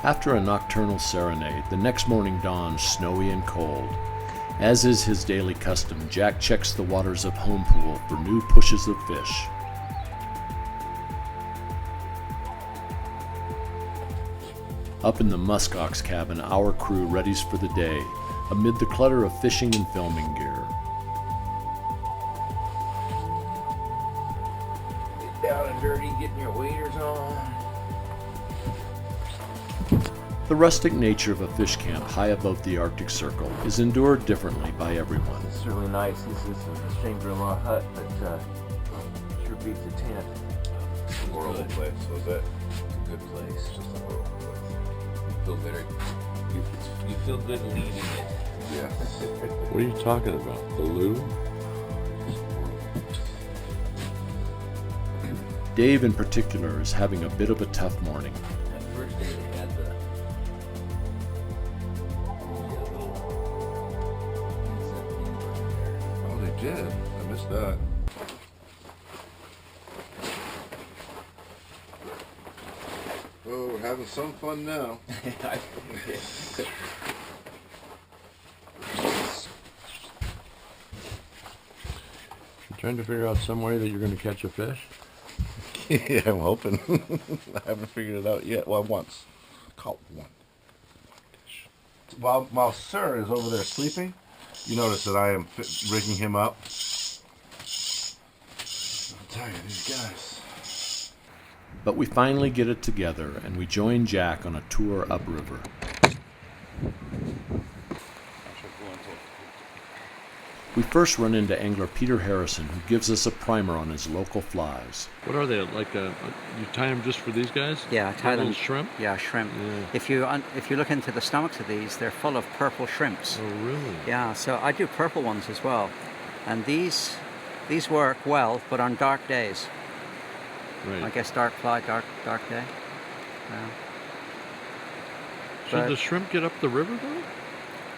After a nocturnal serenade, the next morning dawns snowy and cold. As is his daily custom, Jack checks the waters of Home Pool for new pushes of fish. Up in the muskox cabin, our crew readies for the day, amid the clutter of fishing and filming gear. Get down and dirty, getting your waders on. The rustic nature of a fish camp high above the Arctic Circle is endured differently by everyone. It's really nice. This is a Shangri-La hut, but sure beats a tent. Horrible place. Was that? It's a good place. Just a horrible place. You feel better. You feel good leaving it. Yes. What are you talking about? The loo? Dave in particular is having a bit of a tough morning. That first day they had the Oh, they did. I missed that. Oh, we're having some fun now. You trying to figure out some way that you're going to catch a fish? Yeah, I'm hoping. I haven't figured it out yet. Well, once. Caught one. While Sir is over there sleeping, you notice that I am rigging him up. I'll tell you, these guys. But we finally get it together and we join Jack on a tour upriver. We first run into angler Peter Harrison, who gives us a primer on his local flies. What are they? Like you tie them just for these guys? Yeah, I tie them. Shrimp? Yeah, shrimp. Yeah. If you look into the stomachs of these, they're full of purple shrimps. Oh, really? Yeah, so I do purple ones as well, and these work well, but on dark days. Right. I guess dark fly, dark day. Yeah. Should the shrimp get up the river though?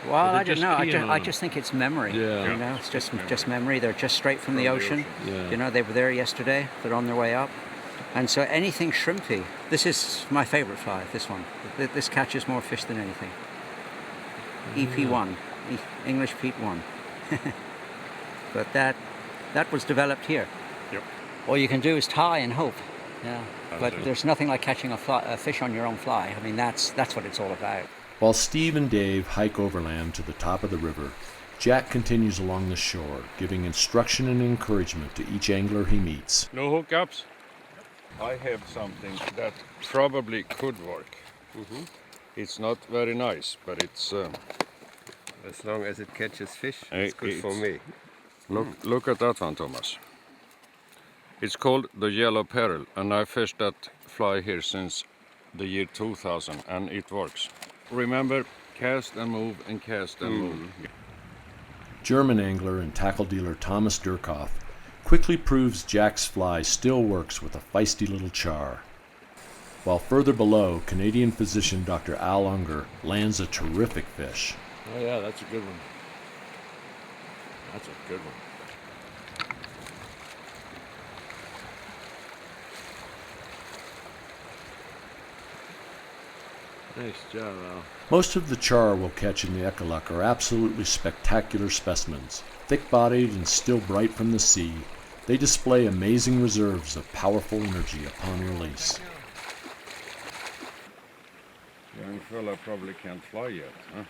Well, I don't know. I just think it's memory. Yeah. You know, it's just memory. They're just straight from the ocean. Yeah. You know, they were there yesterday. They're on their way up. And so anything shrimpy, this is my favorite fly, this one. This catches more fish than anything. EP1, English Pete 1. But that was developed here. Yep. All you can do is tie and hope. Yeah. But there's nothing like catching a fish on your own fly. I mean, that's what it's all about. While Steve and Dave hike overland to the top of the river, Jack continues along the shore, giving instruction and encouragement to each angler he meets. No hookups? I have something that probably could work. It's not very nice, but it's... as long as it catches fish, it's good for me. Look at that one, Thomas. It's called the yellow peril, and I fished that fly here since the year 2000, and it works. Remember, cast and move and cast and move. German angler and tackle dealer Thomas Durkoff quickly proves Jack's fly still works with a feisty little char. While further below, Canadian physician Dr. Al Unger lands a terrific fish. Oh yeah, that's a good one. That's a good one. Nice job, Al. Most of the char we'll catch in the Ekaluk are absolutely spectacular specimens. Thick-bodied and still bright from the sea, they display amazing reserves of powerful energy upon release. Young fella probably can't fly yet, huh?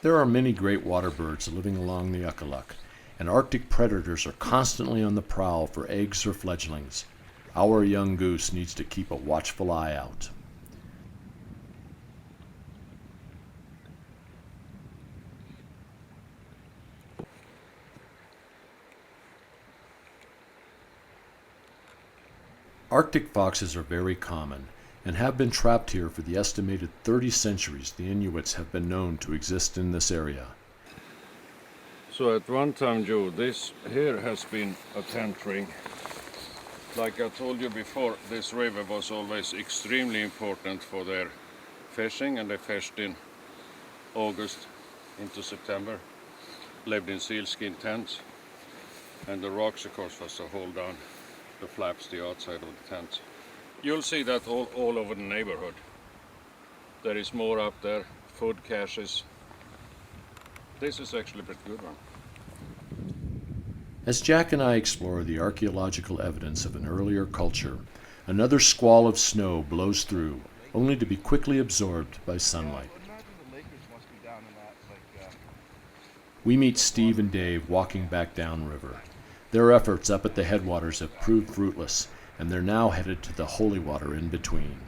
There are many great water birds living along the Ekaluk, and Arctic predators are constantly on the prowl for eggs or fledglings. Our young goose needs to keep a watchful eye out. Arctic foxes are very common and have been trapped here for the estimated 30 centuries the Inuits have been known to exist in this area. So at one time, Joe, this here has been a tent ring. Like I told you before, this river was always extremely important for their fishing, and they fished in August into September, lived in sealskin tents, and the rocks, of course, was to hold down the flaps, the outside of the tent. You'll see that all over the neighborhood. There is more up there, food caches. This is actually a pretty good one. As Jack and I explore the archaeological evidence of an earlier culture, another squall of snow blows through, only to be quickly absorbed by sunlight. We meet Steve and Dave walking back downriver. Their efforts up at the headwaters have proved fruitless, and they're now headed to the holy water in between.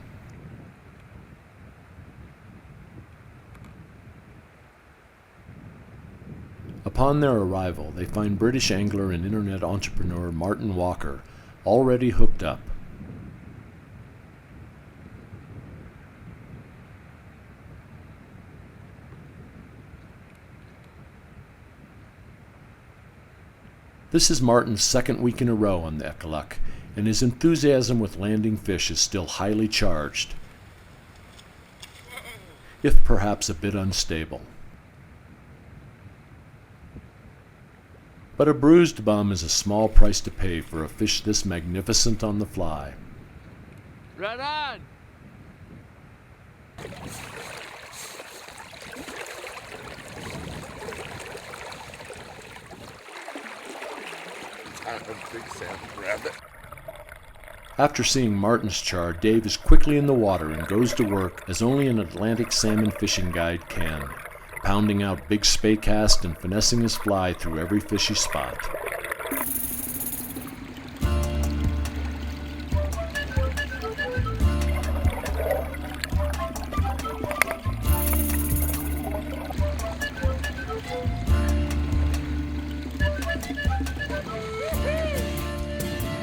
Upon their arrival, they find British angler and internet entrepreneur Martin Walker already hooked up. This is Martin's second week in a row on the Ekaluk, and his enthusiasm with landing fish is still highly charged, if perhaps a bit unstable. But a bruised bum is a small price to pay for a fish this magnificent on the fly. Right on! After seeing Martin's char, Dave is quickly in the water and goes to work as only an Atlantic salmon fishing guide can, pounding out big spey cast and finessing his fly through every fishy spot.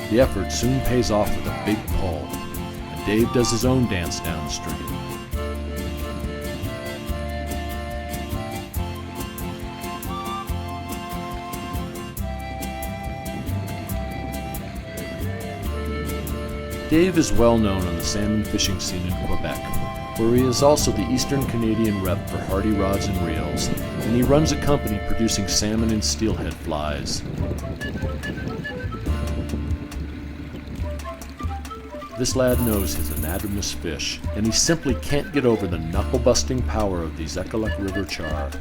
The effort soon pays off with a big pull, and Dave does his own dance downstream. Dave is well known on the salmon fishing scene in Quebec, where he is also the Eastern Canadian rep for Hardy Rods and Reels, and he runs a company producing salmon and steelhead flies. This lad knows his anatomous fish, and he simply can't get over the knuckle-busting power of these Ekaluk River char.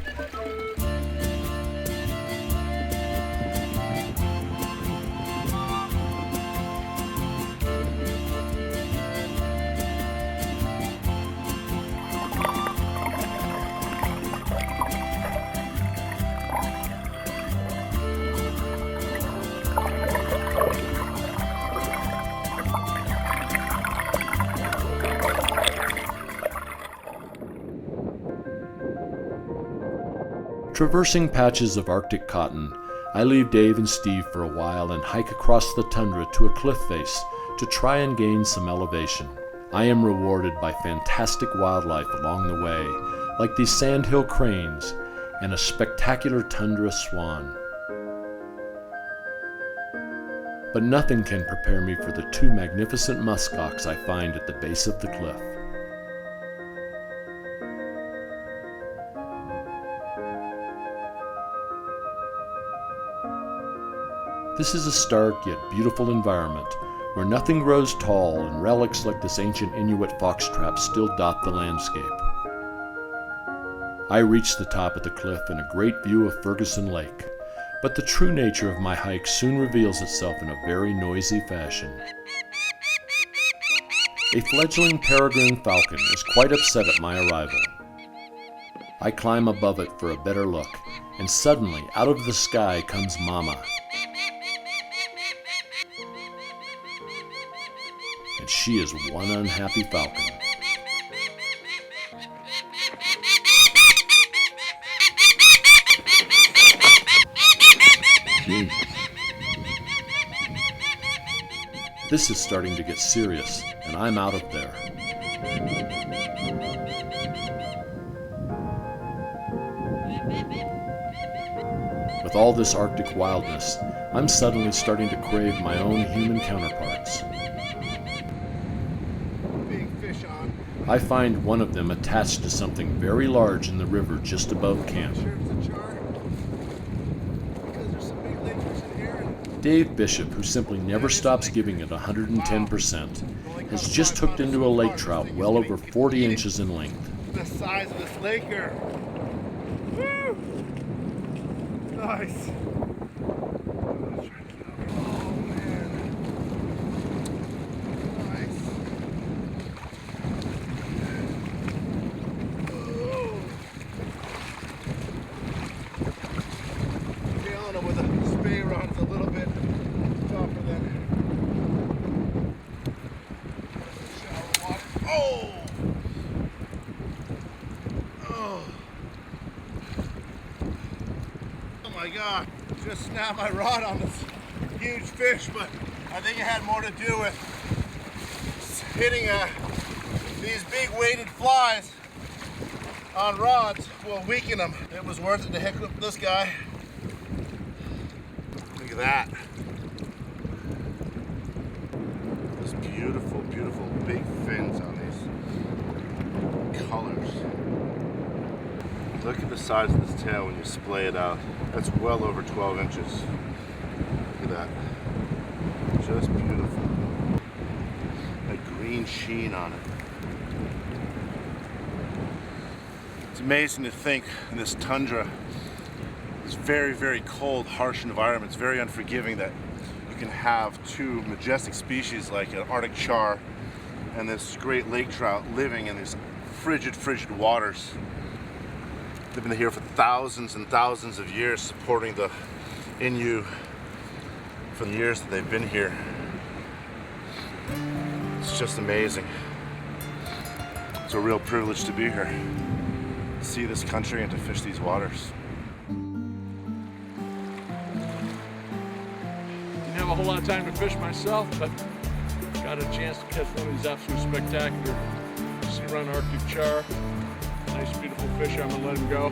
Traversing patches of Arctic cotton, I leave Dave and Steve for a while and hike across the tundra to a cliff face to try and gain some elevation. I am rewarded by fantastic wildlife along the way, like these sandhill cranes and a spectacular tundra swan. But nothing can prepare me for the two magnificent muskox I find at the base of the cliff. This is a stark yet beautiful environment where nothing grows tall and relics like this ancient Inuit foxtrap still dot the landscape. I reach the top of the cliff and a great view of Ferguson Lake, but the true nature of my hike soon reveals itself in a very noisy fashion. A fledgling peregrine falcon is quite upset at my arrival. I climb above it for a better look, and suddenly out of the sky comes Mama. And she is one unhappy falcon. This is starting to get serious, and I'm out of there. With all this Arctic wildness, I'm suddenly starting to crave my own human counterparts. I find one of them attached to something very large in the river just above camp. Dave Bishop, who simply never stops giving it 110%, has just hooked into a lake trout well over 40 inches in length. The size of this lake here. Woo! Nice. Oh man. Nice. Feeling him with a spey rod. It's a little bit tougher than shallow water. Oh! Oh my God, just snapped my rod on this huge fish, but I think it had more to do with hitting these big weighted flies on rods will weaken them. It was worth it to hook up this guy. Look at that. Those beautiful, beautiful big fins on these colors. Look at the size of this tail when you splay it out. That's well over 12 inches. Look at that. Just beautiful. A green sheen on it. It's amazing to think in this tundra, this very, very cold, harsh environment, it's very unforgiving that you can have two majestic species like an Arctic char and this great lake trout living in these frigid, frigid waters. They've been here for thousands and thousands of years, supporting the Innu for the years that they've been here. It's just amazing. It's a real privilege to be here, to see this country and to fish these waters. Didn't have a whole lot of time to fish myself, but got a chance to catch one of these absolute spectacular sea run Arctic char. Nice, beautiful fish. I'm gonna let him go.